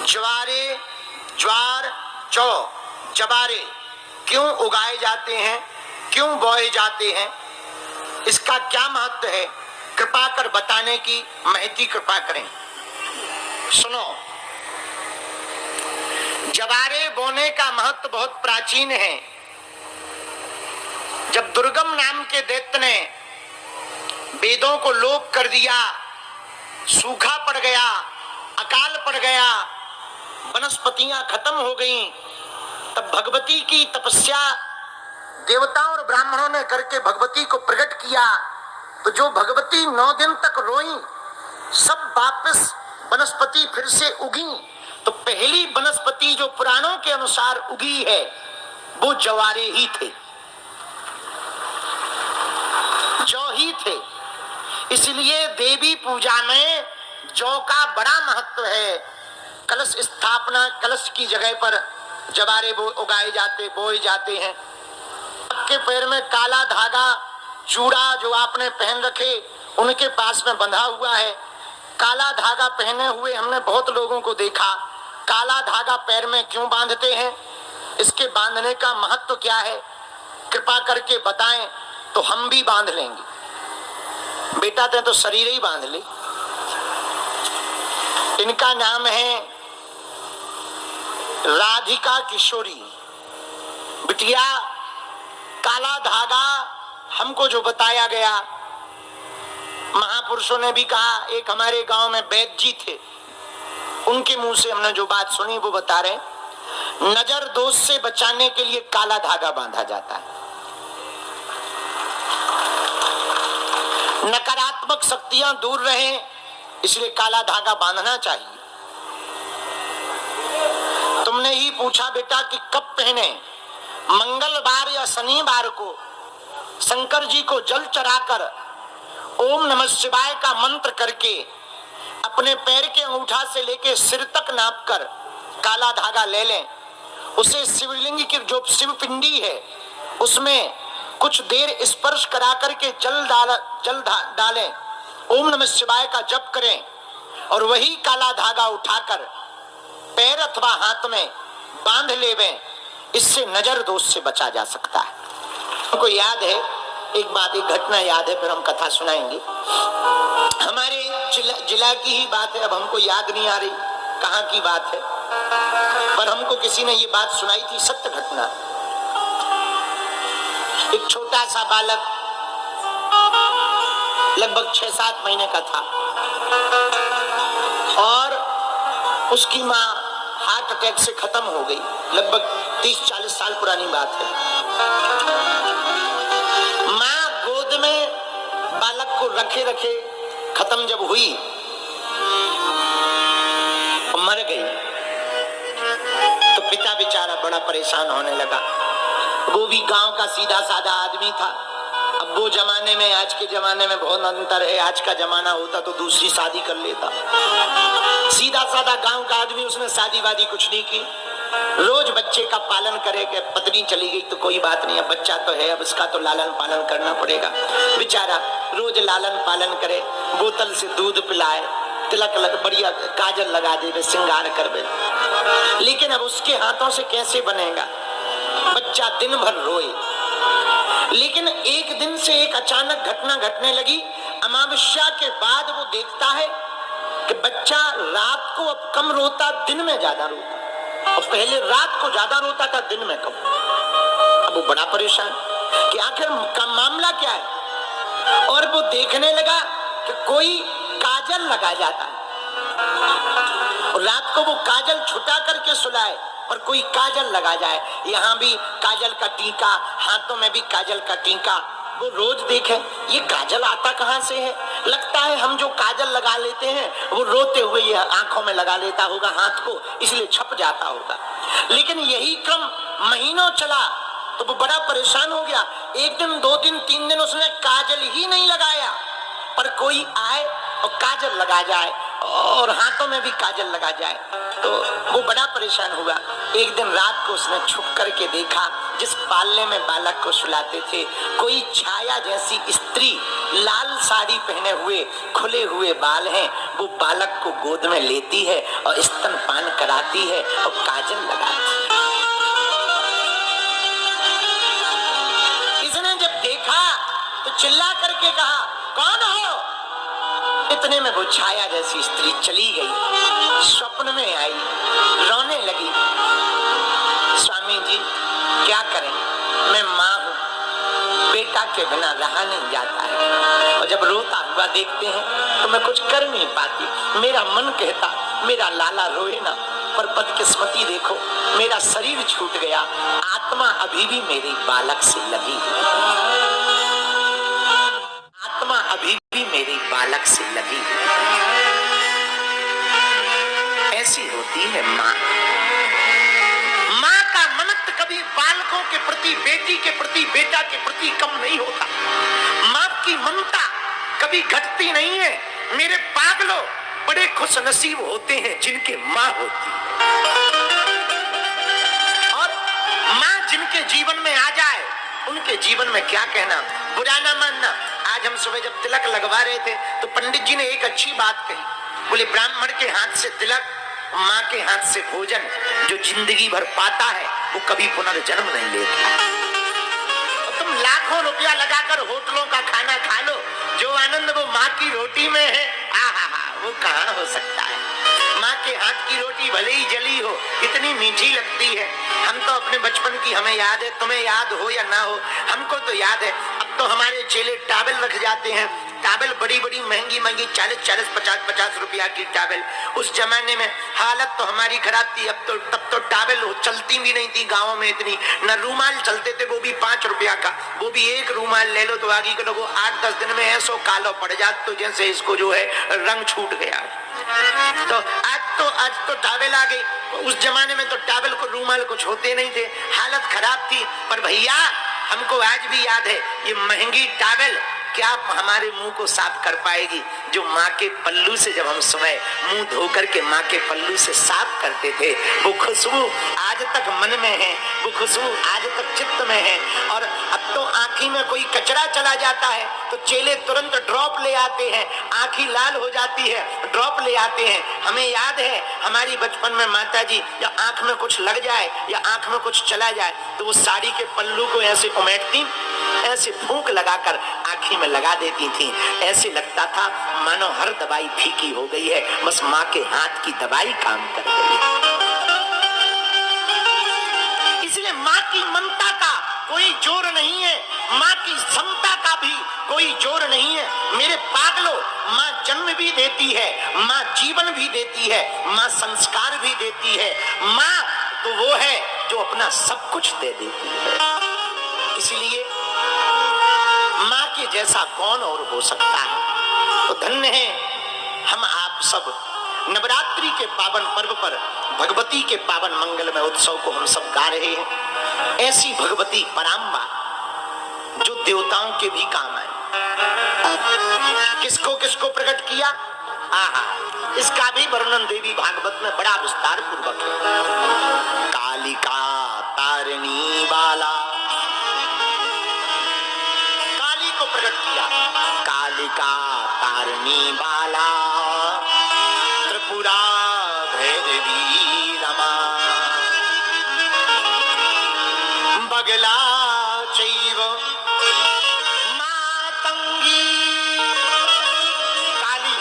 ज्वारे, ज्वार, जौ, जवारे क्यों उगाए जाते हैं, क्यों बोए जाते हैं, इसका क्या महत्व है, कृपा कर बताने की महती कृपा करें। सुनो, जवारे बोने का महत्व बहुत प्राचीन है। जब दुर्गम नाम के दैत्य ने वेदों को लोप कर दिया, सूखा पड़ गया, अकाल पड़ गया, वनस्पतियां खत्म हो गईं, तब भगवती की तपस्या देवताओं और ब्राह्मणों ने करके भगवती को प्रकट किया। तो जो भगवती 9 दिन तक रोई, सब वापस वनस्पति फिर से उगी। तो पहली वनस्पति जो पुराणों के अनुसार उगी है वो जवारे ही थे, जौ ही थे। इसलिए देवी पूजा में जौ का बड़ा महत्व है। कलश स्थापना, कलश की जगह पर जवारे उगाए जाते, बोए जाते हैं। आपके पैर में काला धागा, चूड़ा जो आपने पहन रखे उनके पास में बंधा हुआ है। काला धागा पहने हुए हमने बहुत लोगों को देखा। काला धागा पैर में क्यों बांधते हैं, इसके बांधने का महत्व क्या है, कृपा करके बताएं तो हम भी बांध लेंगे। बेटा ते तो शरीर ही बांध ले। इनका नाम है राधिका किशोरी। बिटिया, काला धागा हमको जो बताया गया, महापुरुषों ने भी कहा। एक हमारे गांव में वैद्य जी थे, उनके मुंह से हमने जो बात सुनी वो बता रहे, नजर दोष से बचाने के लिए काला धागा बांधा जाता है। नकारात्मक शक्तियां दूर रहें, इसलिए काला धागा बांधना चाहिए। तुमने ही पूछा बेटा कि कब पहने, मंगलवार या शनिवार को शंकर जी को जल चढ़ाकर ओम नमः शिवाय का मंत्र करके अपने पैर के अंगूठा से लेके सिर तक नापकर काला धागा ले लें। उसे शिवलिंग की जो शिव पिंडी है उसमें कुछ देर स्पर्श करा करके जल डालें, ओम नमः शिवाय का जप करें और वही काला धागा उठाकर पैर अथवा हाथ में बांध लेवें। इससे नजर दोष से बचा जा सकता है। हमको याद है एक बात, एक घटना याद है, फिर हम कथा सुनाएंगे। हमारे जिला की ही बात है, अब हमको याद नहीं आ रही कहाँ की बात है, पर हमको किसी ने ये बात सुनाई थी, सत्य घटना। एक छोटा सा बालक लगभग 6-7 महीने का था और उसकी माँ हार्ट अटैक से खत्म हो गई। लगभग 30-40 साल पुरानी बात है। माँ गोद में बालक को रखे रखे खत्म जब हुई, मर गई, तो पिता बेचारा बड़ा परेशान होने लगा। वो भी गांव का सीधा साधा आदमी था। अब वो जमाने में आज के जमाने में बहुत अंतर है। आज का जमाना होता तो दूसरी शादी कर लेता। सीधा साधा गांव का आदमी, उसने शादी वादी कुछ नहीं की। रोज बच्चे का पालन करे कि पत्नी चली गई तो कोई बात नहीं, अब बच्चा तो है, अब इसका तो लालन पालन करना पड़ेगा। बेचारा रोज लालन पालन करे, बोतल से दूध पिलाए, तिलक लग, बढ़िया काजल लगा दे, श्रृंगार कर दे। लेकिन अब उसके हाथों से कैसे बनेगा, बच्चा दिन भर रोए। लेकिन एक दिन से एक अचानक घटना घटने लगी। अमावस्या के बाद वो देखता है कि बच्चा रात को अब कम रोता, दिन में ज्यादा रोता। और पहले रात को ज्यादा रोता था, दिन में कम। अब वो बड़ा परेशान कि आखिर का मामला क्या है। और वो देखने लगा कि कोई काजल लगा जाता है और रात को वो काजल छुटा करके सुलाए और कोई काजल लगा जाए। यहाँ भी काजल का टीका, हाथों में भी काजल का टीका। वो रोज देखे ये काजल आता कहाँ से है। लगता है हम जो काजल लगा लेते हैं वो रोते हुए ये आंखों में लगा लेता होगा हाथ को, इसलिए छप जाता होगा। लेकिन यही क्रम महीनों चला तो वो बड़ा परेशान हो गया। एक दिन, 2 दिन, 3 दिन उसने काजल ही नहीं लगाया, पर कोई आए और काजल लगा जाए और हाथों में भी काजल लगा जाए, तो वो बड़ा परेशान हुआ। एक दिन रात को उसने छुप करके देखा जिस पालने में बालक को सुलाते थे, कोई छाया जैसी स्त्री लाल साड़ी पहने हुए खुले हुए बाल हैं, वो बालक को गोद में लेती है और स्तनपान कराती है और काजल लगाती है। इसने जब देखा तो चिल्ला करके कहा, कौन हो? इतने में वो छाया जैसी स्त्री चली गई, स्वप्न में आई, रोने लगी। स्वामी जी क्या करें, मैं माँ हूँ, बेटा के बिना रहा नहीं जाता है, और जब रोता हुआ देखते हैं तो मैं कुछ कर नहीं पाती। मेरा मन कहता मेरा लाला रोए ना, पर बदकिस्मती देखो मेरा शरीर छूट गया, आत्मा अभी भी मेरी बालक से लगी है, आत्मा अभी भी मेरी बालक से लगी है। ऐसी होती है माँ। माँ का ममत्व कभी बालकों के प्रति, बेटी के प्रति, बेटा के प्रति कम नहीं होता। माँ की ममता कभी घटती नहीं है। मेरे पागलों, बड़े खुश नसीब होते हैं जिनके माँ होती है, और माँ जिनके जीवन में आ जाए उनके जीवन में क्या कहना, बुरा ना मानना। आज हम सुबह जब तिलक लगवा रहे थे तो पंडित जी ने एक अच्छी बात कही, बोले ब्राह्मण के हाथ से तिलक, माँ के हाथ से भोजन, जो जिंदगी भर पाता है वो कभी पुनर्जन्म नहीं लेता। तुम लाखों रुपया लगाकर होटलों का खाना खा लो, जो आनंद वो माँ की रोटी में है, वो कहाँ हो सकता है। माँ के हाथ की रोटी भले ही जली हो, इतनी मीठी लगती है। हम तो अपने बचपन की हमें याद है, तुम्हें याद हो या ना हो, हमको तो याद है। अब तो हमारे चेले टावल रख जाते हैं, टावल बड़ी बड़ी महंगी महंगी 40-40, 50-50 रुपया की टावल। उस जमाने में हालत तो हमारी खराब थी। अब तो तब तो टावल चलती भी नहीं थी गाँव में इतनी, न रूमाल चलते थे, वो भी 5 रुपया का, वो भी एक रूमाल ले लो तो आगे के लोगों 8-10 दिन में ऐसो कालो पड़ जात, तो जैसे इसको जो है रंग छूट गया। तो आज तो टावल आ गई। उस जमाने में तो टावल को रूमाल कुछ होते नहीं थे, हालत खराब थी। पर भैया हमको आज भी याद है, ये महंगी टावल क्या हमारे मुंह को साफ कर पाएगी? जो माँ के पल्लू से जब हम सुबह मुंह धो करके माँ के पल्लू से साफ करते थे, वो खुशबू आज तक मन में है, वो खुशबू आज तक चित्त में है। और अब तो आँखी में कोई कचरा चला जाता है तो चेले तुरंत ड्रॉप ले आते हैं, आँखी लाल हो जाती है, ड्रॉप ले आते हैं। हमें याद है हमारी बचपन में माता जी या आँख में कुछ लग जाए या आँख में कुछ चला जाए तो वो साड़ी के पल्लू को ऐसे उमेटती, ऐसे फूंक लगाकर आँखी में लगा देती थी। ऐसे लगता था मानो हर दवाई फीकी हो गई है, बस माँ के हाथ की दवाई काम कर रही है। इसलिए माँ की ममता का कोई जोर नहीं है, माँ की समता का भी कोई जोर नहीं है। मेरे पागलों, माँ जन्म भी देती है, माँ जीवन भी देती है, माँ संस्कार भी देती है। माँ तो वो है जो अपना सब कुछ दे देती है। इसलिए माँ के जैसा कौन और हो सकता है। तो धन्य है हम आप सब, नवरात्रि के पावन पर्व पर भगवती के पावन मंगलमय उत्सव को हम सब गा रहे हैं। ऐसी भगवती पराम्बा जो देवताओं के भी काम आए। किसको किसको प्रकट किया, इसका भी वर्णन देवी भागवत में बड़ा विस्तार पूर्वक है। कालिका तारिणी बाला, काली को प्रकट किया, कालिका तारिणी बाला, त्रिपुरा भैरवी रमा, बगला चैव मातंगी। काली,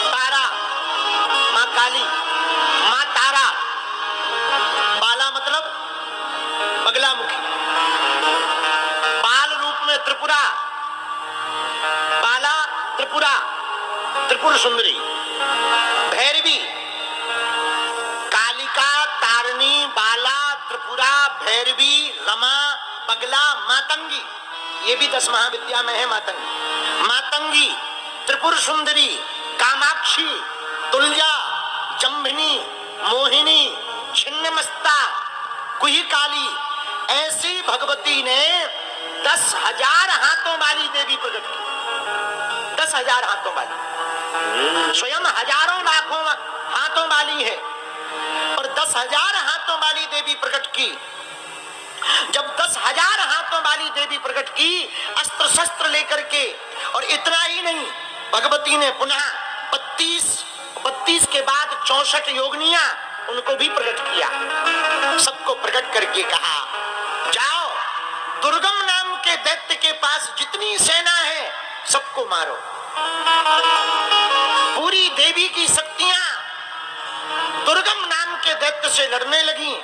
तारा, माँ काली, माँ तारा, बाला मतलब बगला मुखी, बाल रूप में त्रिपुरा, बाला त्रिपुरा, त्रिपुर सुंदरी, भैरवी, कालिका तारिणी बाला त्रिपुरा भैरवी रमा बगला मातंगी। ये भी 10 महाविद्या में है मातंगी। मातंगी, त्रिपुर सुंदरी, कामाक्षी, तुल्जा, जम्भिनी, मोहिनी, छिन्नमस्ता, कुही काली, ऐसी भगवती ने 10,000 हाथों वाली देवी प्रकट की। 10,000 हाथों वाली, स्वयं हजारों लाखों हाथों वाली है और 10,000 हाथों वाली देवी प्रकट की। जब 10,000 हाथों वाली देवी प्रकट की अस्त्र शस्त्र लेकर के, और इतना ही नहीं, भगवती ने पुनः 32 के बाद 64 योगिनियां उनको भी प्रकट किया। सबको प्रकट करके कहा, जाओ दुर्गम नाम के दैत्य के पास जितनी सेना है सबको मारो। पूरी देवी की शक्तियां दुर्गम नाम के दैत्य से लड़ने लगी।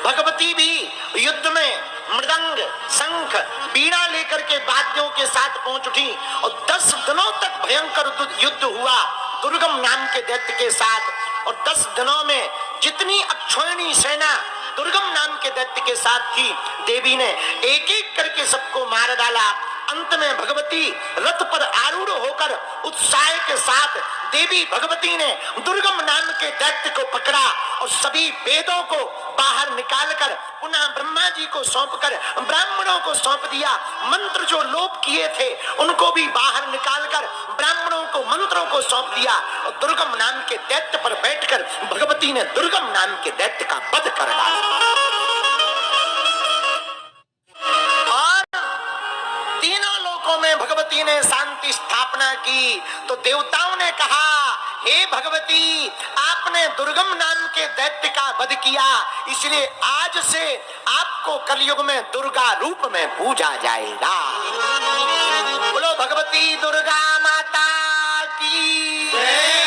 भगवती भी युद्ध में मृदंग, शंख, बीड़ा लेकर के वाद्यों के साथ पहुंच उठी और 10 दिनों तक भयंकर युद्ध हुआ दुर्गम नाम के दैत्य के साथ। और 10 दिनों में जितनी अक्षौहिणी सेना दुर्गम नाम के दैत्य के साथ थी, देवी ने एक एक करके सबको मार डाला। अंत में भगवती रथ पर आरूढ़ होकर उत्साह के साथ देवी भगवती ने दुर्गम नाम के दैत्य को पकड़ा और सभी वेदों को बाहर निकालकर पुनः ब्रह्मा जी को सौंपकर ब्राह्मणों को सौंप दिया। मंत्र जो लोप किए थे उनको भी बाहर निकालकर ब्राह्मणों को मंत्रों को सौंप दिया और दुर्गम नाम के दैत्य पर बैठकर भगवती ने दुर्गम नाम के दैत्य का वध कर डाला। में भगवती ने शांति स्थापना की तो देवताओं ने कहा, हे भगवती, आपने दुर्गम नाम के दैत्य का वध किया, इसलिए आज से आपको कलयुग में दुर्गा रूप में पूजा जाएगा। बोलो भगवती दुर्गा माता की जय।